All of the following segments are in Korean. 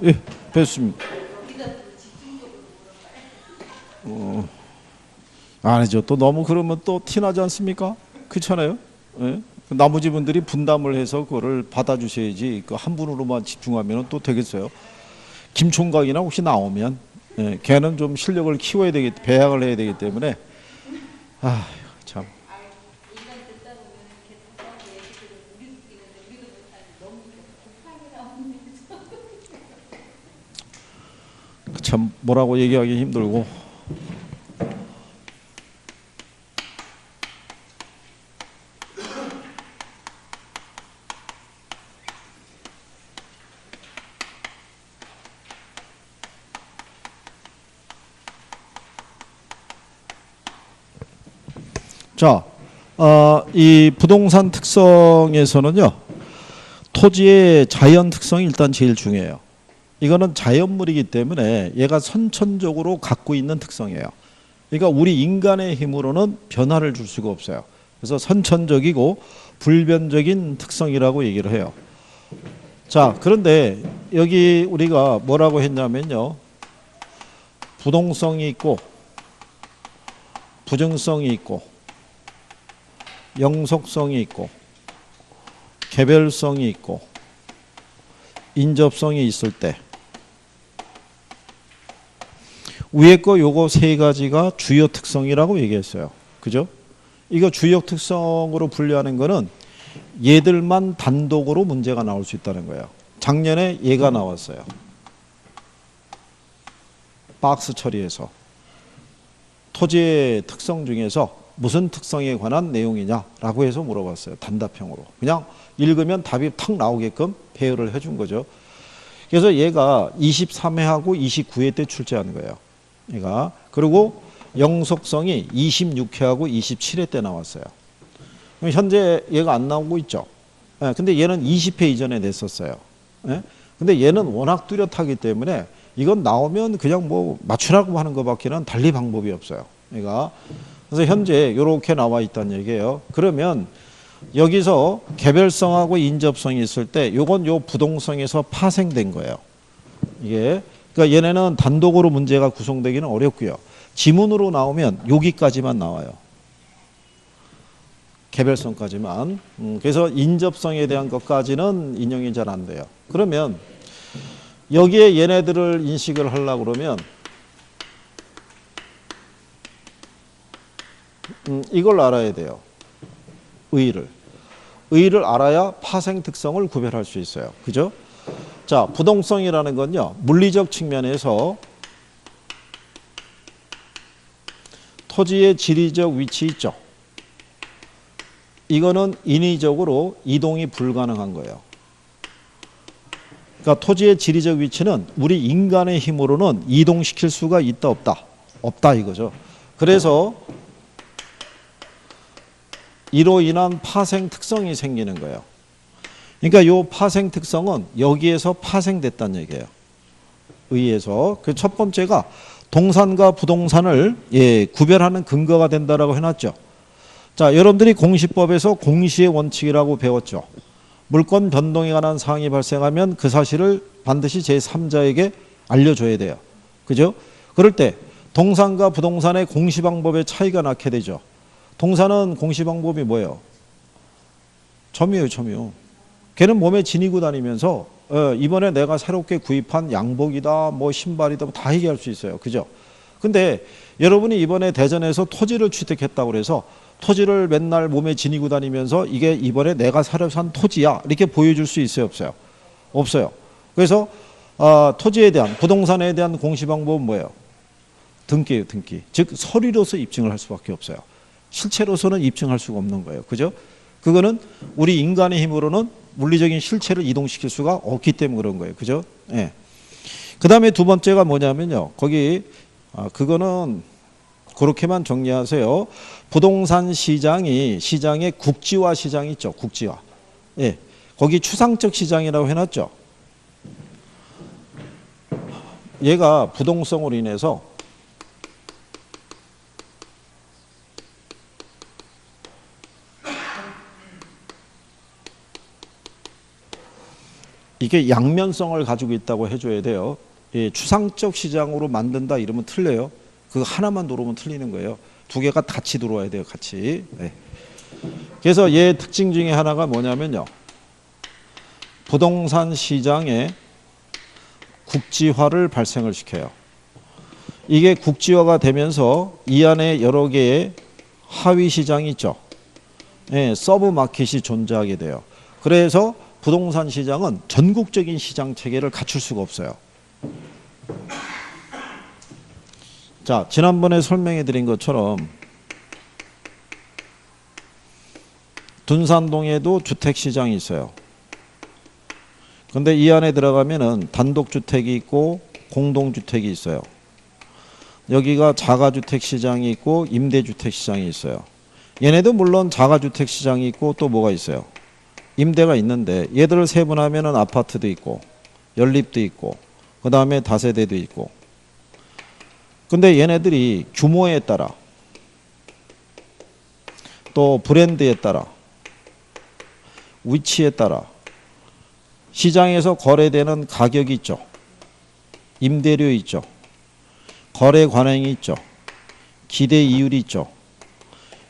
예, 뵙습니다. 아니죠. 또 너무 그러면 또 티나지 않습니까? 그렇잖아요. 예? 나머지 분들이 분담을 해서 그거를 받아주셔야지 그 한 분으로만 집중하면 또 되겠어요. 김 총각이나 혹시 나오면 걔는 좀 실력을 키워야 되기, 배양을 해야 되기 때문에 아 참. 참 뭐라고 얘기하기 힘들고. 자, 이 부동산 특성에서는요, 토지의 자연 특성이 일단 제일 중요해요. 이거는 자연물이기 때문에 얘가 선천적으로 갖고 있는 특성이에요. 그러니까 우리 인간의 힘으로는 변화를 줄 수가 없어요. 그래서 선천적이고 불변적인 특성이라고 얘기를 해요. 자, 그런데 여기 우리가 뭐라고 했냐면요, 부동성이 있고 부증성이 있고 영속성이 있고 개별성이 있고 인접성이 있을 때 위에 거 요거 세 가지가 주요 특성이라고 얘기했어요. 그죠? 이거 주요 특성으로 분류하는 거는 얘들만 단독으로 문제가 나올 수 있다는 거예요. 작년에 얘가 나왔어요. 박스 처리해서 토지의 특성 중에서 무슨 특성에 관한 내용이냐라고 해서 물어봤어요. 단답형으로. 그냥 읽으면 답이 탁 나오게끔 배열을 해준 거죠. 그래서 얘가 23회하고 29회 때 출제한 거예요. 얘가. 그리고 영속성이 26회하고 27회 때 나왔어요. 현재 얘가 안 나오고 있죠. 근데 얘는 20회 이전에 냈었어요. 근데 얘는 워낙 뚜렷하기 때문에 이건 나오면 그냥 뭐 맞추라고 하는 것밖에는 달리 방법이 없어요. 얘가. 그래서 현재 이렇게 나와 있다는 얘기예요. 그러면 여기서 개별성하고 인접성이 있을 때 요건 요 부동성에서 파생된 거예요. 이게. 그러니까 얘네는 단독으로 문제가 구성되기는 어렵고요. 지문으로 나오면 여기까지만 나와요. 개별성까지만. 그래서 인접성에 대한 것까지는 인용이 잘 안 돼요. 그러면 여기에 얘네들을 인식을 하려고 그러면 이걸 알아야 돼요. 의의를 알아야 파생 특성을 구별할 수 있어요. 그죠? 자, 부동성이라는 건요, 물리적 측면에서 토지의 지리적 위치 있죠. 이거는 인위적으로 이동이 불가능한 거예요. 그러니까 토지의 지리적 위치는 우리 인간의 힘으로는 이동시킬 수가 있다 없다? 없다 이거죠. 그래서 이로 인한 파생 특성이 생기는 거예요. 그러니까 이 파생 특성은 여기에서 파생됐다는 얘기예요. 의에서. 그 첫 번째가 동산과 부동산을 구별하는 근거가 된다라고 해놨죠. 자, 여러분들이 공시법에서 공시의 원칙이라고 배웠죠. 물권 변동에 관한 사항이 발생하면 그 사실을 반드시 제3자에게 알려줘야 돼요. 그죠? 그럴 때 동산과 부동산의 공시 방법의 차이가 나게 되죠. 동산은 공시 방법이 뭐예요? 점이에요, 점이요. 걔는 몸에 지니고 다니면서 이번에 내가 새롭게 구입한 양복이다, 뭐 신발이다, 뭐 다 얘기할 수 있어요. 그죠? 근데 여러분이 이번에 대전에서 토지를 취득했다고 그래서 토지를 맨날 몸에 지니고 다니면서 이게 이번에 내가 사려 산 토지야 이렇게 보여줄 수 있어요, 없어요? 없어요. 그래서 토지에 대한, 부동산에 대한 공시 방법은 뭐예요? 등기예요, 등기. 즉 서류로서 입증을 할 수밖에 없어요. 실체로서는 입증할 수가 없는 거예요. 그죠? 그거는 우리 인간의 힘으로는 물리적인 실체를 이동시킬 수가 없기 때문에 그런 거예요. 그죠? 예. 그 다음에 두 번째가 뭐냐면요. 거기, 그거는 그렇게만 정리하세요. 부동산 시장이, 시장의 국지화 시장이 있죠. 국지화. 예. 거기 추상적 시장이라고 해놨죠. 얘가 부동성으로 인해서 이게 양면성을 가지고 있다고 해줘야 돼요. 예, 추상적 시장으로 만든다 이러면 틀려요. 그 하나만 들어오면 틀리는 거예요. 두 개가 같이 들어와야 돼요. 같이. 네. 그래서 얘 특징 중에 하나가 뭐냐면요. 부동산 시장에 국지화를 발생을 시켜요. 이게 국지화가 되면서 이 안에 여러 개의 하위 시장이 있죠. 예, 서브 마켓이 존재하게 돼요. 그래서 부동산 시장은 전국적인 시장 체계를 갖출 수가 없어요. 자, 지난번에 설명해 드린 것처럼 둔산동에도 주택시장이 있어요. 근데 이 안에 들어가면은 단독주택이 있고 공동주택이 있어요. 여기가 자가주택시장이 있고 임대주택시장이 있어요. 얘네도 물론 자가주택시장이 있고 또 뭐가 있어요? 임대가 있는데 얘들을 세분하면은 아파트도 있고 연립도 있고 그 다음에 다세대도 있고. 근데 얘네들이 규모에 따라 또 브랜드에 따라 위치에 따라 시장에서 거래되는 가격이 있죠. 임대료 있죠. 거래 관행이 있죠. 기대 이율이 있죠.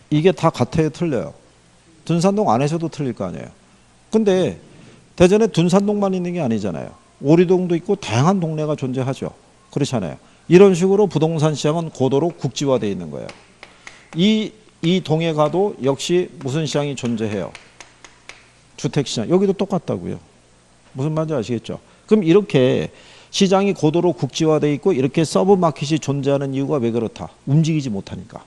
이게 다 같아요, 틀려요? 둔산동 안에서도 틀릴 거 아니에요. 근데 대전에 둔산동만 있는 게 아니잖아요. 오리동도 있고 다양한 동네가 존재하죠. 그렇잖아요. 이런 식으로 부동산 시장은 고도로 국지화되어 있는 거예요. 이 동에 가도 역시 무슨 시장이 존재해요? 주택시장. 여기도 똑같다고요. 무슨 말인지 아시겠죠? 그럼 이렇게 시장이 고도로 국지화되어 있고 이렇게 서브마켓이 존재하는 이유가 왜 그렇다? 움직이지 못하니까.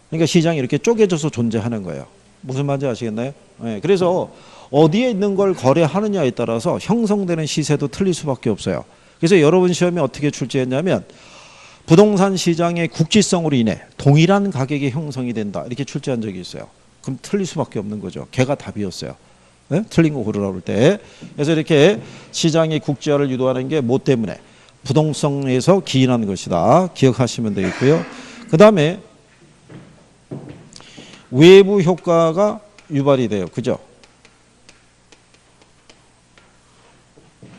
그러니까 시장이 이렇게 쪼개져서 존재하는 거예요. 무슨 말인지 아시겠나요? 네, 그래서 어디에 있는 걸 거래하느냐에 따라서 형성되는 시세도 틀릴 수밖에 없어요. 그래서 여러분 시험에 어떻게 출제했냐면 부동산 시장의 국지성으로 인해 동일한 가격이 형성이 된다. 이렇게 출제한 적이 있어요. 그럼 틀릴 수밖에 없는 거죠. 걔가 답이었어요. 네? 틀린 거 고르라고 할 때. 그래서 이렇게 시장의 국지화를 유도하는 게 뭐 때문에? 부동성에서 기인한 것이다. 기억하시면 되겠고요. 그 다음에 외부 효과가 유발이 돼요. 그죠?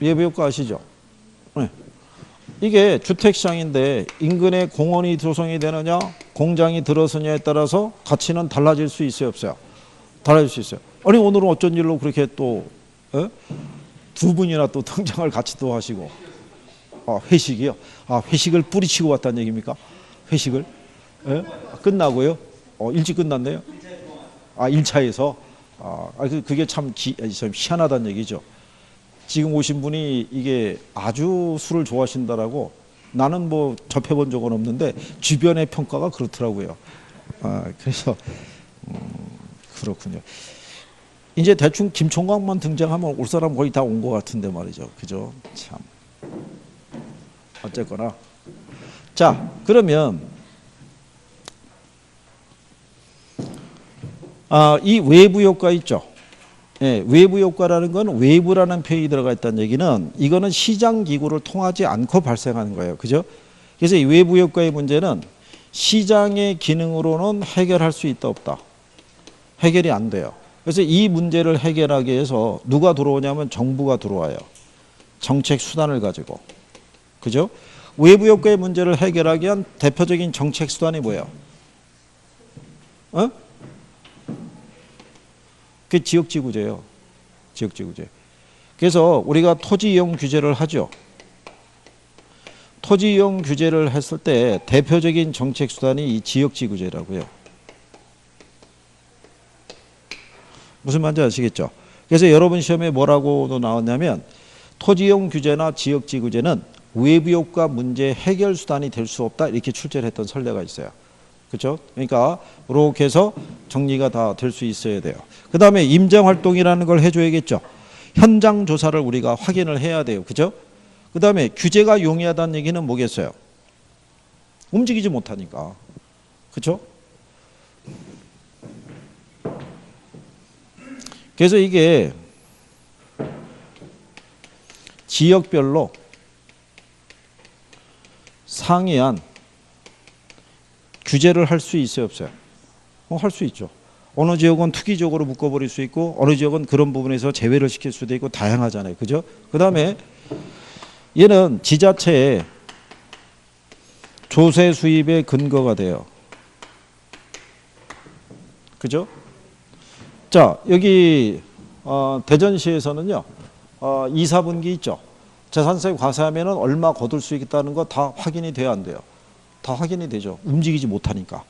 외부 효과 아시죠? 네. 이게 주택시장인데 인근에 공원이 조성이 되느냐 공장이 들어서냐에 따라서 가치는 달라질 수 있어요? 없어요? 달라질 수 있어요. 아니 오늘은 어쩐 일로 그렇게 또 두 분이나 또 등장을 같이 또 하시고 회식이요? 회식을 뿌리치고 왔다는 얘기입니까? 회식을? 끝나고요? 일찍 끝났네요? 1차에서? 그게 참 희한하다는 얘기죠. 지금 오신 분이 이게 아주 술을 좋아하신다라고 나는 뭐 접해본 적은 없는데 주변의 평가가 그렇더라고요. 그래서 그렇군요. 이제 대충 김총각만 등장하면 올 사람 거의 다 온 것 같은데 말이죠. 그죠? 참. 어쨌거나. 자, 그러면 이 외부 효과 있죠. 예, 외부 효과라는 건 외부라는 표현이 들어가 있다는 얘기는 이거는 시장 기구를 통하지 않고 발생하는 거예요. 그죠? 그래서 이 외부 효과의 문제는 시장의 기능으로는 해결할 수 있다 없다. 해결이 안 돼요. 그래서 이 문제를 해결하기 위해서 누가 들어오냐면 정부가 들어와요. 정책 수단을 가지고. 그죠? 외부 효과의 문제를 해결하기 위한 대표적인 정책 수단이 뭐예요? 그게 지역지구제예요. 지역지구제. 그래서 우리가 토지이용 규제를 하죠. 토지이용 규제를 했을 때 대표적인 정책 수단이 이 지역지구제라고요. 무슨 말인지 아시겠죠? 그래서 여러분 시험에 뭐라고도 나왔냐면 토지이용 규제나 지역지구제는 외부효과 문제 해결 수단이 될 수 없다. 이렇게 출제를 했던 선례가 있어요. 그렇죠? 그러니까 이렇게 해서 정리가 다 될 수 있어야 돼요. 그 다음에 임정활동이라는 걸 해줘야겠죠. 현장 조사를 우리가 확인을 해야 돼요. 그죠? 그 다음에 규제가 용이하다는 얘기는 뭐겠어요? 움직이지 못하니까. 그렇죠? 그래서 이게 지역별로 상이한 규제를 할 수 있어요, 없어요? 할 수 있죠. 어느 지역은 투기적으로 묶어버릴 수 있고 어느 지역은 그런 부분에서 제외를 시킬 수도 있고 다양하잖아요. 그죠? 그 다음에 얘는 지자체의 조세 수입의 근거가 돼요. 그죠? 자, 여기 대전시에서는요. 2, 4분기 있죠. 재산세 과세하면 얼마 거둘 수 있다는 거 다 확인이 돼야 안 돼요. 다 확인이 되죠. 움직이지 못하니까.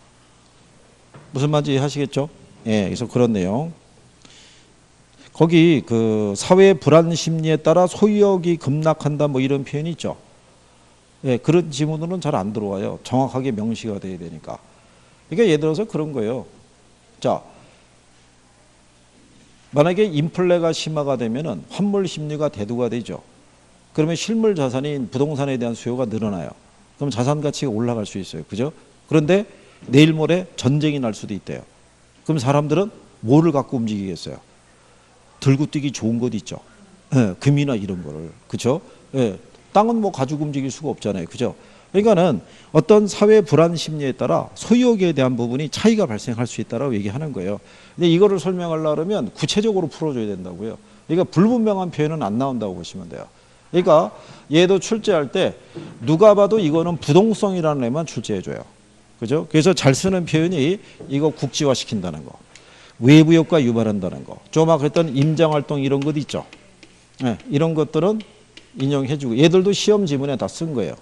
무슨 말인지 이해하시겠죠? 예, 그래서 그런 내용. 거기 그 사회 불안 심리에 따라 소유욕이 급락한다 뭐 이런 표현이 있죠. 예, 그런 지문으로는 잘 안 들어와요. 정확하게 명시가 돼야 되니까. 그러니까 예를 들어서 그런 거예요. 자, 만약에 인플레가 심화가 되면은 환물 심리가 대두가 되죠. 그러면 실물 자산인 부동산에 대한 수요가 늘어나요. 그럼 자산 가치가 올라갈 수 있어요. 그죠? 그런데 내일 모레 전쟁이 날 수도 있대요. 그럼 사람들은 뭐를 갖고 움직이겠어요? 들고 뛰기 좋은 것 있죠. 예, 금이나 이런 거를. 그죠? 예, 땅은 뭐 가지고 움직일 수가 없잖아요. 그죠? 그러니까는 어떤 사회 불안 심리에 따라 소유욕에 대한 부분이 차이가 발생할 수 있다고 얘기하는 거예요. 근데 이거를 설명하려면 구체적으로 풀어줘야 된다고요. 그러니까 불분명한 표현은 안 나온다고 보시면 돼요. 그러니까 얘도 출제할 때 누가 봐도 이거는 부동성이라는 애만 출제해줘요. 그죠? 그래서 잘 쓰는 표현이 이거 국지화 시킨다는 거, 외부 효과 유발한다는 거, 좀 아까 했던 임장활동 이런 것 있죠. 네, 이런 것들은 인용해주고 얘들도 시험 지문에 다 쓴 거예요.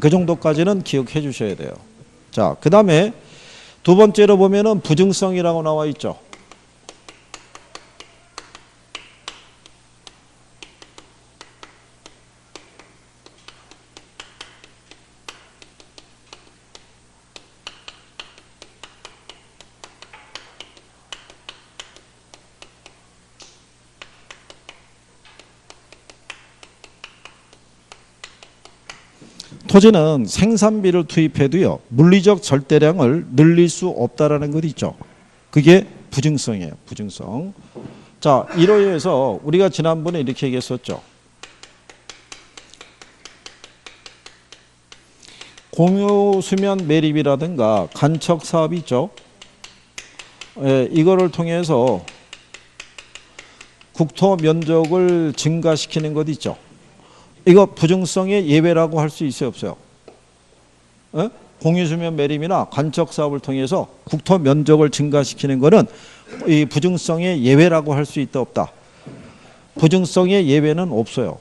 그 정도까지는 기억해 주셔야 돼요. 자, 그 다음에 두 번째로 보면은 부증성이라고 나와 있죠. 토지는 생산비를 투입해도요 물리적 절대량을 늘릴 수 없다라는 것 있죠. 그게 부증성이에요. 부증성. 자, 이로 인해서 우리가 지난번에 이렇게 얘기했었죠. 공유 수면 매립이라든가 간척 사업이 있죠. 예, 이거를 통해서 국토 면적을 증가시키는 것 있죠. 이거 부증성의 예외라고 할 수 있어요, 없어요? 에? 공유수면 매립이나 간척 사업을 통해서 국토 면적을 증가시키는 것은 이 부증성의 예외라고 할 수 있다, 없다? 부증성의 예외는 없어요.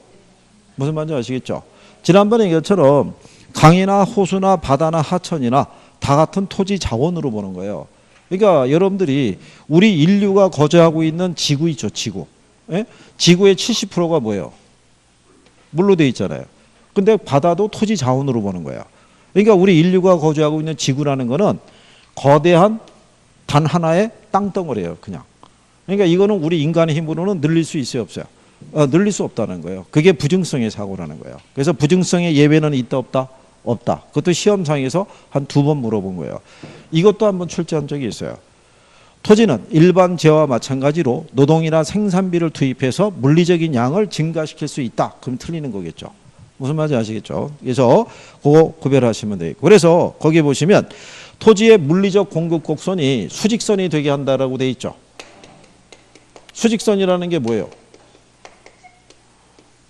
무슨 말인지 아시겠죠? 지난번에 이것처럼 강이나 호수나 바다나 하천이나 다 같은 토지 자원으로 보는 거예요. 그러니까 여러분들이 우리 인류가 거주하고 있는 지구 있죠, 지구. 에? 지구의 70%가 뭐예요? 물로 돼 있잖아요. 근데 바다도 토지 자원으로 보는 거야. 그러니까 우리 인류가 거주하고 있는 지구라는 거는 거대한 단 하나의 땅덩어리예요, 그냥. 그러니까 이거는 우리 인간의 힘으로는 늘릴 수 있어요, 없어요? 늘릴 수 없다는 거예요. 그게 부증성의 사고라는 거예요. 그래서 부증성의 예외는 있다, 없다? 없다. 그것도 시험상에서 한 2번 물어본 거예요. 이것도 한번 출제한 적이 있어요. 토지는 일반 재와 마찬가지로 노동이나 생산비를 투입해서 물리적인 양을 증가시킬 수 있다. 그럼 틀리는 거겠죠. 무슨 말인지 아시겠죠? 그래서 그거 구별하시면 돼요. 그래서 거기 보시면 토지의 물리적 공급 곡선이 수직선이 되게 한다라고 돼 있죠. 수직선이라는 게 뭐예요?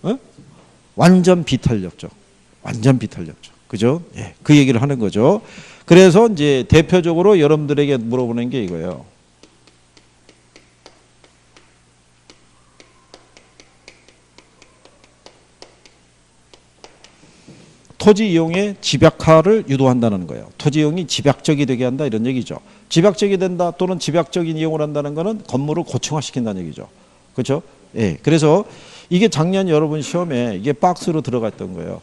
어? 완전 비탄력죠. 완전 비탄력죠. 그죠? 예, 그 얘기를 하는 거죠. 그래서 이제 대표적으로 여러분들에게 물어보는 게 이거예요. 토지 이용의 집약화를 유도한다는 거예요. 토지 이용이 집약적이 되게 한다 이런 얘기죠. 집약적이 된다 또는 집약적인 이용을 한다는 거는 건물을 고층화시킨다는 얘기죠. 그렇죠? 예. 그래서 이게 작년 여러분 시험에 이게 박스로 들어갔던 거예요.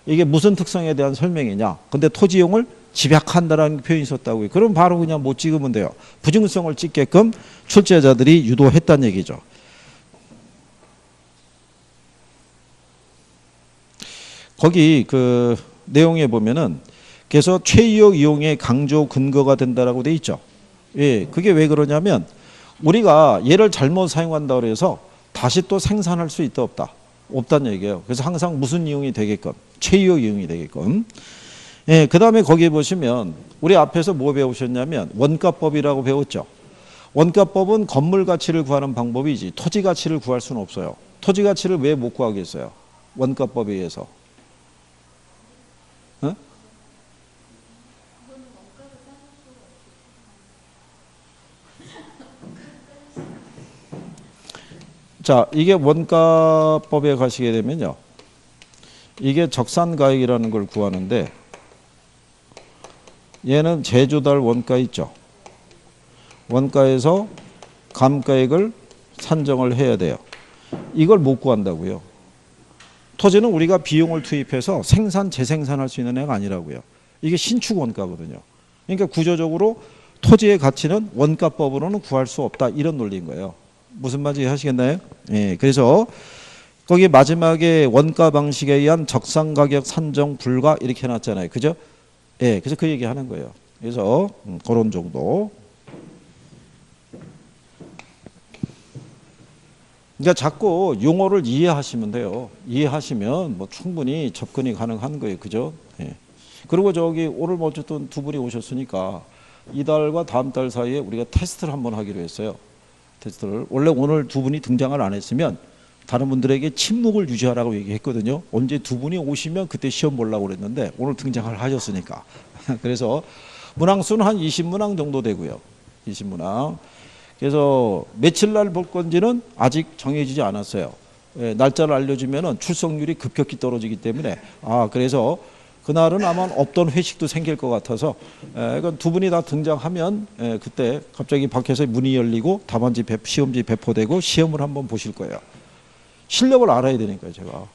이게 무슨 특성에 대한 설명이냐. 근데 토지 이용을 집약한다라는 표현이 있었다고요. 그럼 바로 그냥 못 찍으면 돼요. 부증성을 찍게끔 출제자들이 유도했다는 얘기죠. 거기 그 내용에 보면은 그래서 최유역 이용의 강조 근거가 된다라고 돼 있죠. 예, 그게 왜 그러냐면 우리가 얘를 잘못 사용한다 그래서 다시 또 생산할 수 있다, 없다? 없다는 얘기예요. 그래서 항상 무슨 이용이 되게끔 최유역 이용이 되게끔. 예, 그 다음에 거기에 보시면 우리 앞에서 뭐 배우셨냐면 원가법이라고 배웠죠. 원가법은 건물 가치를 구하는 방법이지 토지 가치를 구할 수는 없어요. 토지 가치를 왜 못 구하겠어요? 원가법에 의해서. 어? 자, 이게 원가법에 가시게 되면요. 이게 적산가액이라는 걸 구하는데 얘는 제조달 원가 있죠. 원가에서 감가액을 산정을 해야 돼요. 이걸 못 구한다고요. 토지는 우리가 비용을 투입해서 생산, 재생산할 수 있는 애가 아니라고요. 이게 신축 원가거든요. 그러니까 구조적으로 토지의 가치는 원가법으로는 구할 수 없다. 이런 논리인 거예요. 무슨 말인지 하시겠나요? 예, 그래서 거기 마지막에 원가 방식에 의한 적산가격 산정 불가 이렇게 해놨잖아요. 그죠? 예, 그래서 그 얘기 하는 거예요. 그래서 그런 정도. 그러니까 자꾸 용어를 이해하시면 돼요. 이해하시면 뭐 충분히 접근이 가능한 거예요. 그죠? 예. 그리고 저기 오늘 뭐 어쨌든 두 분이 오셨으니까 이달과 다음 달 사이에 우리가 테스트를 한번 하기로 했어요. 테스트를. 원래 오늘 두 분이 등장을 안 했으면 다른 분들에게 침묵을 유지하라고 얘기했거든요. 언제 두 분이 오시면 그때 시험 보려고 그랬는데 오늘 등장을 하셨으니까. 그래서 문항수는 한 20문항 정도 되고요. 20문항. 그래서 며칠 날 볼 건지는 아직 정해지지 않았어요. 예, 날짜를 알려주면 출석률이 급격히 떨어지기 때문에 그래서 그날은 아마 없던 회식도 생길 것 같아서 이건 두 분이 다 등장하면 그때 갑자기 밖에서 문이 열리고 답안지 시험지 배포되고 시험을 한번 보실 거예요. 실력을 알아야 되니까요. 제가.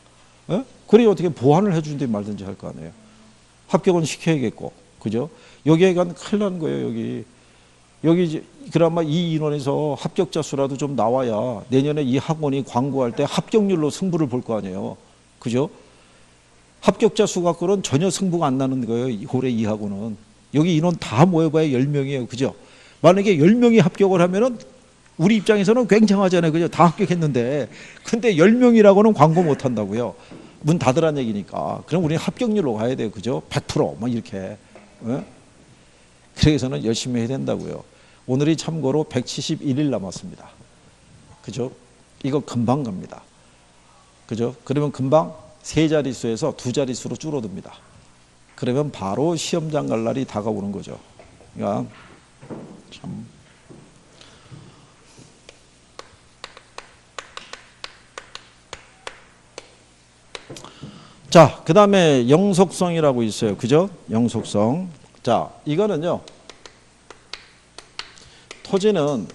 예? 그래야 어떻게 보완을 해주든지 말든지 할 거 아니에요. 합격은 시켜야겠고. 그죠? 여기에 간 큰일 나는 거예요. 여기 그나마 이 인원에서 합격자 수라도 좀 나와야 내년에 이 학원이 광고할 때 합격률로 승부를 볼 거 아니에요. 그죠? 합격자 수 갖고는 전혀 승부가 안 나는 거예요. 올해 이 학원은. 여기 인원 다 모여봐야 10명이에요. 그죠? 만약에 10명이 합격을 하면은 우리 입장에서는 굉장하잖아요. 그죠? 다 합격했는데. 근데 10명이라고는 광고 못 한다고요. 문 닫으란 얘기니까. 그럼 우리는 합격률로 가야 돼요. 그죠? 100% 이렇게. 네? 그래서는 열심히 해야 된다고요. 오늘이 참고로 171일 남았습니다. 그죠? 이거 금방 갑니다. 그죠? 그러면 금방 세 자릿수에서 두 자릿수로 줄어듭니다. 그러면 바로 시험장 갈 날이 다가오는 거죠. 그러니까 참. 자, 그 다음에 영속성이라고 있어요. 그죠? 영속성. 자, 이거는요. 토지는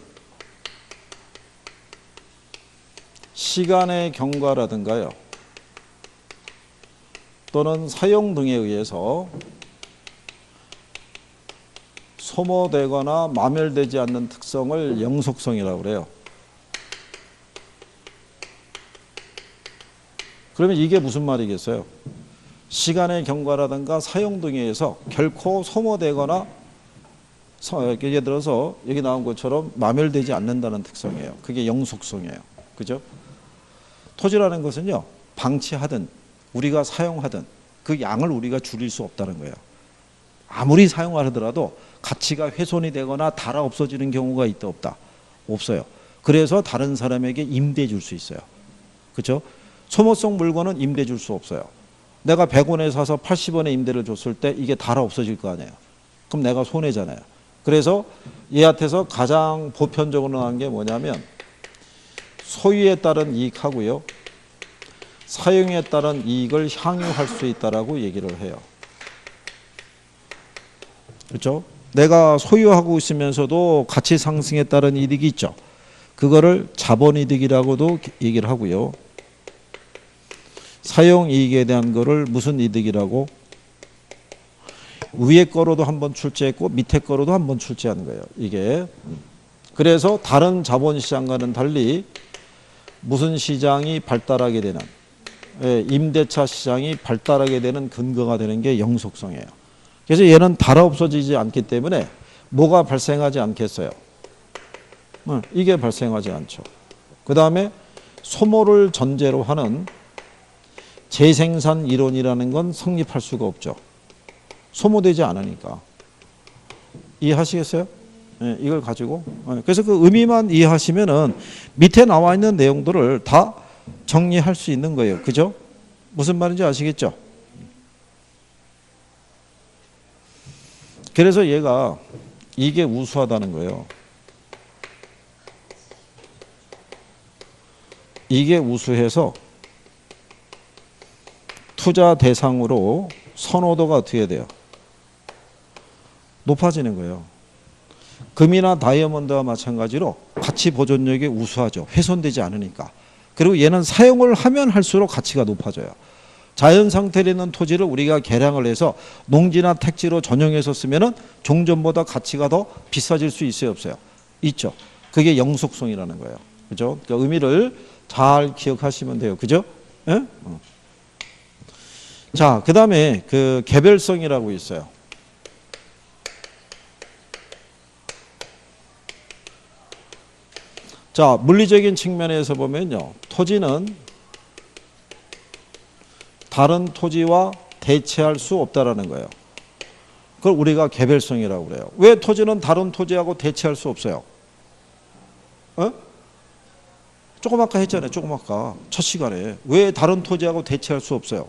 시간의 경과라든가요. 또는 사용 등에 의해서 소모되거나 마멸되지 않는 특성을 영속성이라고 그래요. 그러면 이게 무슨 말이겠어요? 시간의 경과라든가 사용 등에 의해서 결코 소모되거나 예를 들어서 여기 나온 것처럼 마멸되지 않는다는 특성이에요. 그게 영속성이에요. 그죠? 토지라는 것은요. 방치하든 우리가 사용하든 그 양을 우리가 줄일 수 없다는 거예요. 아무리 사용하더라도 가치가 훼손이 되거나 닳아 없어지는 경우가 있다 없다? 없어요. 그래서 다른 사람에게 임대해 줄 수 있어요. 그렇죠? 소모성 물건은 임대해 줄 수 없어요. 내가 100원에 사서 80원에 임대를 줬을 때 이게 닳아 없어질 거 아니에요. 그럼 내가 손해잖아요. 그래서 얘한테서 가장 보편적으로 나온 게 뭐냐면 소유에 따른 이익하고요. 사용에 따른 이익을 향유할 수 있다라고 얘기를 해요. 그렇죠? 내가 소유하고 있으면서도 가치 상승에 따른 이득이 있죠. 그거를 자본이득이라고도 얘기를 하고요. 사용이익에 대한 거를 무슨 이득이라고? 위에 거로도 한번 출제했고 밑에 거로도 한번 출제하는 거예요. 이게. 그래서 다른 자본시장과는 달리 무슨 시장이 발달하게 되는 임대차 시장이 발달하게 되는 근거가 되는 게 영속성이에요. 그래서 얘는 닳아 없어지지 않기 때문에 뭐가 발생하지 않겠어요? 이게 발생하지 않죠. 그 다음에 소모를 전제로 하는 재생산 이론이라는 건 성립할 수가 없죠. 소모되지 않으니까. 이해하시겠어요? 네, 이걸 가지고. 그래서 그 의미만 이해하시면은 밑에 나와 있는 내용들을 다 정리할 수 있는 거예요. 그죠? 무슨 말인지 아시겠죠? 그래서 얘가 이게 우수하다는 거예요. 이게 우수해서 투자 대상으로 선호도가 어떻게 돼요? 높아지는 거예요. 금이나 다이아몬드와 마찬가지로 가치 보존력이 우수하죠. 훼손되지 않으니까. 그리고 얘는 사용을 하면 할수록 가치가 높아져요. 자연 상태로 있는 토지를 우리가 개량을 해서 농지나 택지로 전용해서 쓰면은 종전보다 가치가 더 비싸질 수 있어요, 없어요? 있죠. 그게 영속성이라는 거예요. 그죠? 그러니까 의미를 잘 기억하시면 돼요. 그죠? 예? 자, 그 다음에 그 개별성이라고 있어요. 자, 물리적인 측면에서 보면요. 토지는 다른 토지와 대체할 수 없다라는 거예요. 그걸 우리가 개별성이라고 그래요. 왜 토지는 다른 토지하고 대체할 수 없어요? 조금 아까 했잖아요. 조금 아까 첫 시간에. 왜 다른 토지하고 대체할 수 없어요?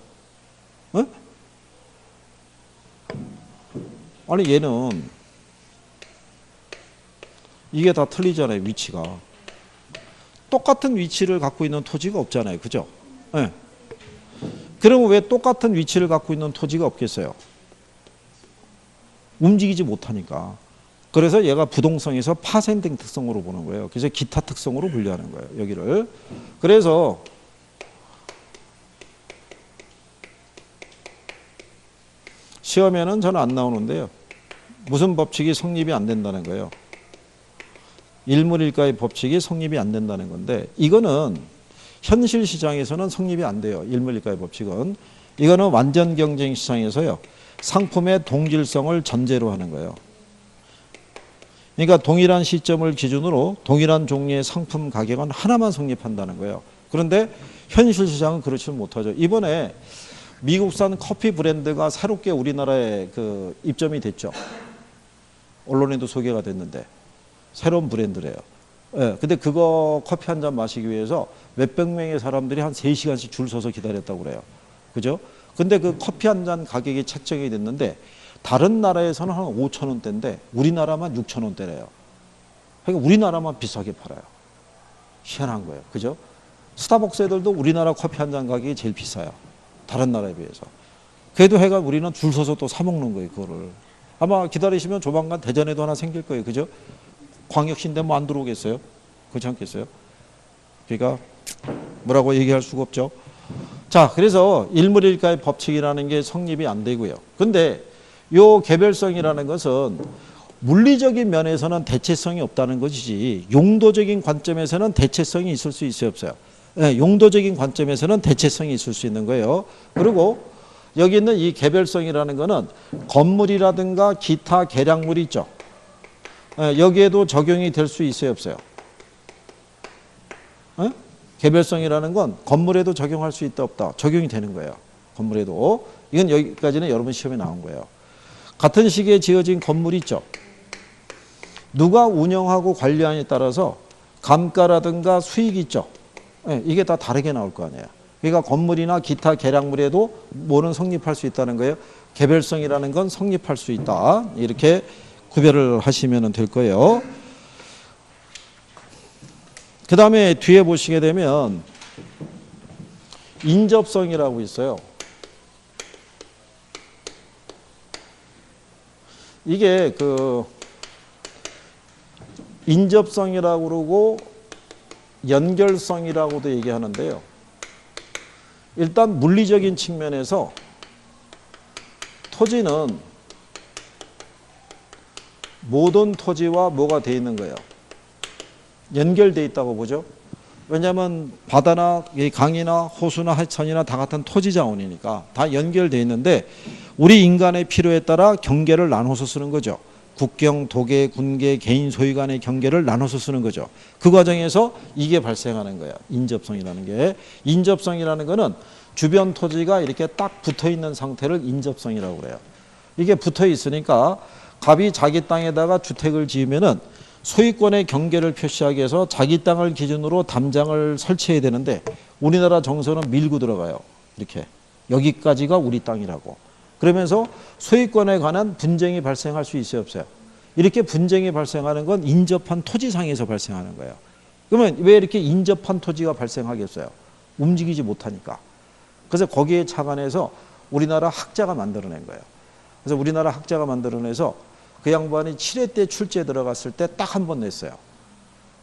아니 얘는 이게 다 틀리잖아요. 위치가. 똑같은 위치를 갖고 있는 토지가 없잖아요. 그죠? 네. 그러면 왜 똑같은 위치를 갖고 있는 토지가 없겠어요? 움직이지 못하니까. 그래서 얘가 부동성에서 파생된 특성으로 보는 거예요. 그래서 기타 특성으로 분류하는 거예요. 여기를. 그래서 시험에는 저는 안 나오는데요. 무슨 법칙이 성립이 안 된다는 거예요. 일물일가의 법칙이 성립이 안 된다는 건데 이거는 현실 시장에서는 성립이 안 돼요. 일물일가의 법칙은. 이거는 완전 경쟁 시장에서요. 상품의 동질성을 전제로 하는 거예요. 그러니까 동일한 시점을 기준으로 동일한 종류의 상품 가격은 하나만 성립한다는 거예요. 그런데 현실 시장은 그렇지 못하죠. 이번에 미국산 커피 브랜드가 새롭게 우리나라에 그 입점이 됐죠. 언론에도 소개가 됐는데 새로운 브랜드래요. 예, 근데 그거 커피 한 잔 마시기 위해서 몇백 명의 사람들이 한 3시간씩 줄 서서 기다렸다고 그래요. 그죠? 근데 그 커피 한 잔 가격이 책정이 됐는데 다른 나라에서는 한 5,000원대인데 우리나라만 6,000원대래요. 그러니까 우리나라만 비싸게 팔아요. 희한한 거예요. 그죠? 스타벅스 애들도 우리나라 커피 한 잔 가격이 제일 비싸요. 다른 나라에 비해서. 그래도 해가 우리는 줄 서서 또 사 먹는 거예요. 그거를. 아마 기다리시면 조만간 대전에도 하나 생길 거예요. 그죠? 광역시인데 뭐 안 들어오겠어요? 그렇지 않겠어요? 그러니까 뭐라고 얘기할 수가 없죠. 자, 그래서 일물일가의 법칙이라는 게 성립이 안 되고요. 근데 요 개별성이라는 것은 물리적인 면에서는 대체성이 없다는 것이지 용도적인 관점에서는 대체성이 있을 수 있어요, 없어요? 네, 용도적인 관점에서는 대체성이 있을 수 있는 거예요. 그리고 여기 있는 이 개별성이라는 거는 건물이라든가 기타 개량물이 있죠. 여기에도 적용이 될 수 있어요, 없어요? 개별성이라는 건 건물에도 적용할 수 있다, 없다? 적용이 되는 거예요. 건물에도. 이건 여기까지는 여러분 시험에 나온 거예요. 같은 시기에 지어진 건물이 있죠. 누가 운영하고 관리하냐에 따라서 감가라든가 수익이 있죠. 이게 다 다르게 나올 거 아니에요. 그러니까 건물이나 기타 개량물에도 뭐는 성립할 수 있다는 거예요. 개별성이라는 건 성립할 수 있다. 이렇게 구별을 하시면 될 거예요. 그 다음에 뒤에 보시게 되면 인접성이라고 있어요. 이게 그 인접성이라고 그러고 연결성이라고도 얘기하는데요. 일단 물리적인 측면에서 토지는 모든 토지와 뭐가 돼 있는 거예요? 연결돼 있다고 보죠. 왜냐하면 바다나 강이나 호수나 하천이나 다 같은 토지 자원이니까 다 연결돼 있는데 우리 인간의 필요에 따라 경계를 나눠서 쓰는 거죠. 국경, 도계, 군계, 개인 소유 간의 경계를 나눠서 쓰는 거죠. 그 과정에서 이게 발생하는 거예요. 인접성이라는 게. 인접성이라는 거는 주변 토지가 이렇게 딱 붙어 있는 상태를 인접성이라고 그래요. 이게 붙어 있으니까 갑이 자기 땅에다가 주택을 지으면은 소유권의 경계를 표시하기 위해서 자기 땅을 기준으로 담장을 설치해야 되는데 우리나라 정서는 밀고 들어가요. 이렇게. 여기까지가 우리 땅이라고. 그러면서 소유권에 관한 분쟁이 발생할 수 있어요, 없어요? 이렇게 분쟁이 발생하는 건 인접한 토지상에서 발생하는 거예요. 그러면 왜 이렇게 인접한 토지가 발생하겠어요? 움직이지 못하니까. 그래서 거기에 착안해서 우리나라 학자가 만들어낸 거예요. 그래서 우리나라 학자가 만들어내서 그 양반이 7회 때 출제에 들어갔을 때 딱 한 번 냈어요.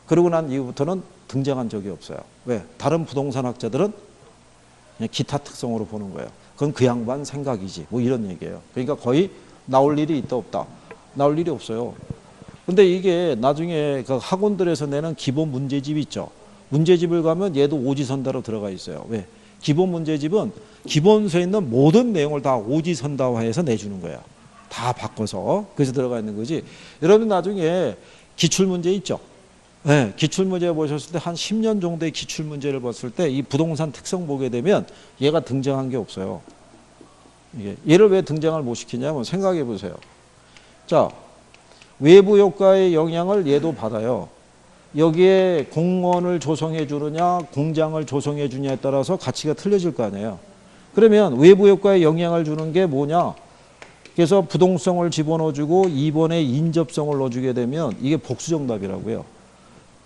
그러고 난 이후부터는 등장한 적이 없어요. 왜? 다른 부동산 학자들은 그냥 기타 특성으로 보는 거예요. 그건 그 양반 생각이지. 뭐 이런 얘기예요. 그러니까 거의 나올 일이 있다 없다. 나올 일이 없어요. 근데 이게 나중에 그 학원들에서 내는 기본 문제집 있죠. 문제집을 가면 얘도 오지선다로 들어가 있어요. 왜? 기본 문제집은 기본서에 있는 모든 내용을 다 오지선다화해서 내주는 거야. 다 바꿔서. 그래서 들어가 있는 거지. 여러분 나중에 기출문제 있죠. 네, 기출문제 보셨을 때 한 10년 정도의 기출문제를 봤을 때 이 부동산 특성 보게 되면 얘가 등장한 게 없어요. 얘를 왜 등장을 못 시키냐면 생각해 보세요. 자, 외부 효과의 영향을 얘도 받아요. 여기에 공원을 조성해 주느냐 공장을 조성해 주냐에 따라서 가치가 틀려질 거 아니에요. 그러면 외부 효과에 영향을 주는 게 뭐냐? 그래서 부동성을 집어넣어주고 2번에 인접성을 넣어주게 되면 이게 복수정답이라고요.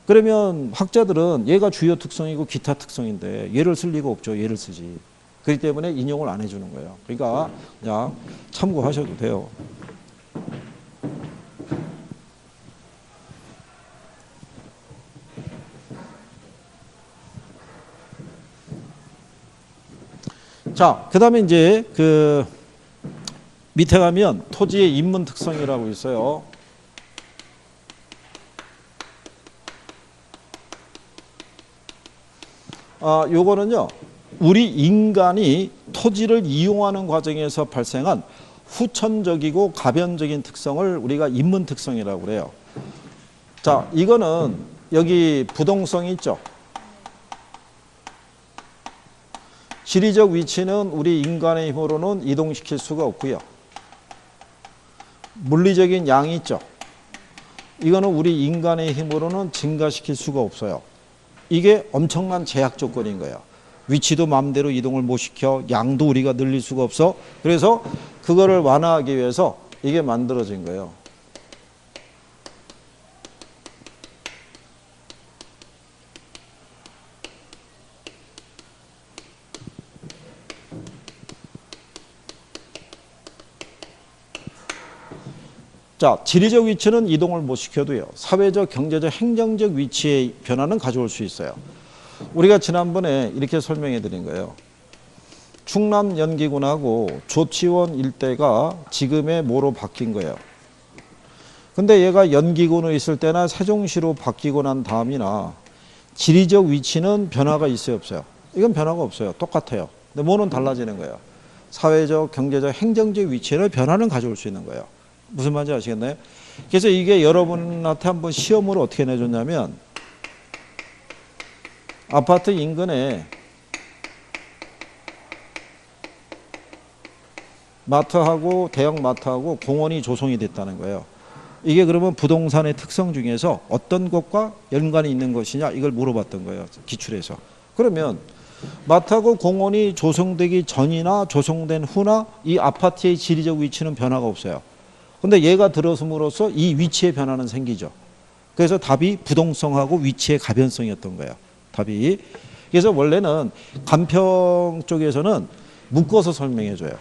그러면 학자들은 얘가 주요 특성이고 기타 특성인데 얘를 쓸 리가 없죠. 얘를 쓰지. 그렇기 때문에 인용을 안 해주는 거예요. 그러니까 그냥 참고하셔도 돼요. 자, 그 다음에 이제 그 밑에 가면 토지의 인문 특성이라고 있어요. 요거는요, 우리 인간이 토지를 이용하는 과정에서 발생한 후천적이고 가변적인 특성을 우리가 인문 특성이라고 그래요. 자, 이거는 여기 부동성이 있죠. 지리적 위치는 우리 인간의 힘으로는 이동시킬 수가 없고요. 물리적인 양이 있죠. 이거는 우리 인간의 힘으로는 증가시킬 수가 없어요. 이게 엄청난 제약 조건인 거예요. 위치도 마음대로 이동을 못 시켜, 양도 우리가 늘릴 수가 없어. 그래서 그거를 완화하기 위해서 이게 만들어진 거예요. 자, 지리적 위치는 이동을 못 시켜도요. 사회적, 경제적, 행정적 위치의 변화는 가져올 수 있어요. 우리가 지난번에 이렇게 설명해 드린 거예요. 충남 연기군하고 조치원 일대가 지금의 뭐로 바뀐 거예요. 근데 얘가 연기군에 있을 때나 세종시로 바뀌고 난 다음이나 지리적 위치는 변화가 있어요, 없어요? 이건 변화가 없어요. 똑같아요. 근데 뭐는 달라지는 거예요. 사회적, 경제적, 행정적 위치를 변화는 가져올 수 있는 거예요. 무슨 말인지 아시겠나요? 그래서 이게 여러분한테 한번 시험으로 어떻게 내줬냐면 아파트 인근에 마트하고 대형 마트하고 공원이 조성이 됐다는 거예요. 이게 그러면 부동산의 특성 중에서 어떤 것과 연관이 있는 것이냐 이걸 물어봤던 거예요. 기출에서. 그러면 마트하고 공원이 조성되기 전이나 조성된 후나 이 아파트의 지리적 위치는 변화가 없어요. 근데 얘가 들어섬으로써 이 위치의 변화는 생기죠. 그래서 답이 부동성하고 위치의 가변성이었던 거예요. 답이. 그래서 원래는 간평 쪽에서는 묶어서 설명해줘요.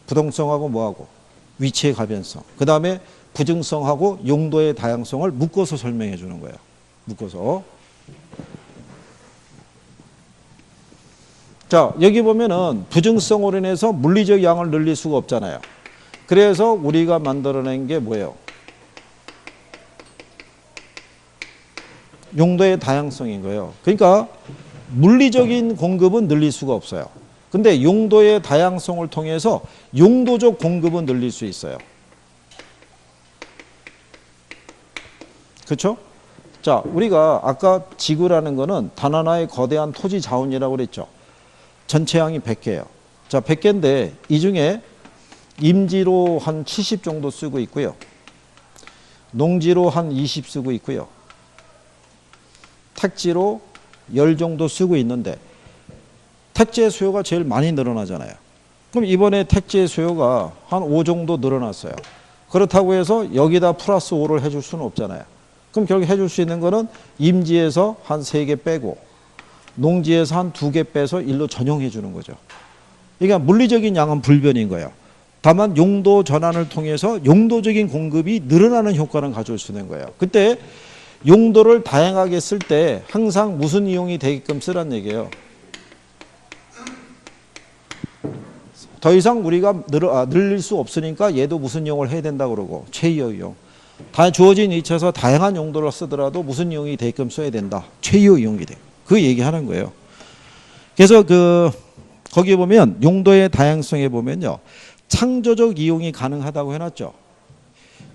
부동성하고 뭐하고 위치의 가변성. 그 다음에 부증성하고 용도의 다양성을 묶어서 설명해 주는 거예요. 묶어서. 자, 여기 보면은 부증성으로 인해서 물리적 양을 늘릴 수가 없잖아요. 그래서 우리가 만들어낸 게 뭐예요? 용도의 다양성인 거예요. 그러니까 물리적인 공급은 늘릴 수가 없어요. 근데 용도의 다양성을 통해서 용도적 공급은 늘릴 수 있어요. 그렇죠? 자, 우리가 아까 지구라는 거는 단 하나의 거대한 토지 자원이라고 그랬죠. 전체 양이 100개예요. 자, 100개인데 이 중에 임지로 한 70 정도 쓰고 있고요. 농지로 한 20 쓰고 있고요. 택지로 10 정도 쓰고 있는데 택지의 수요가 제일 많이 늘어나잖아요. 그럼 이번에 택지의 수요가 한 5 정도 늘어났어요. 그렇다고 해서 여기다 플러스 5를 해줄 수는 없잖아요. 그럼 결국 해줄 수 있는 거는 임지에서 한 3개 빼고 농지에서 한 2개 빼서 일로 전용해 주는 거죠. 그러니까 물리적인 양은 불변인 거예요. 다만 용도 전환을 통해서 용도적인 공급이 늘어나는 효과는 가져올 수 있는 거예요. 그때 용도를 다양하게 쓸 때 항상 무슨 이용이 되게끔 쓰란 얘기예요. 더 이상 우리가 늘릴 수 없으니까 얘도 무슨 이용을 해야 된다고 그러고 최이어 이용. 다 주어진 위치에서 다양한 용도를 쓰더라도 무슨 이용이 되게끔 써야 된다. 최이어 이용이 돼. 그 얘기하는 거예요. 그래서 거기에 보면 용도의 다양성에 보면요. 창조적 이용이 가능하다고 해놨죠.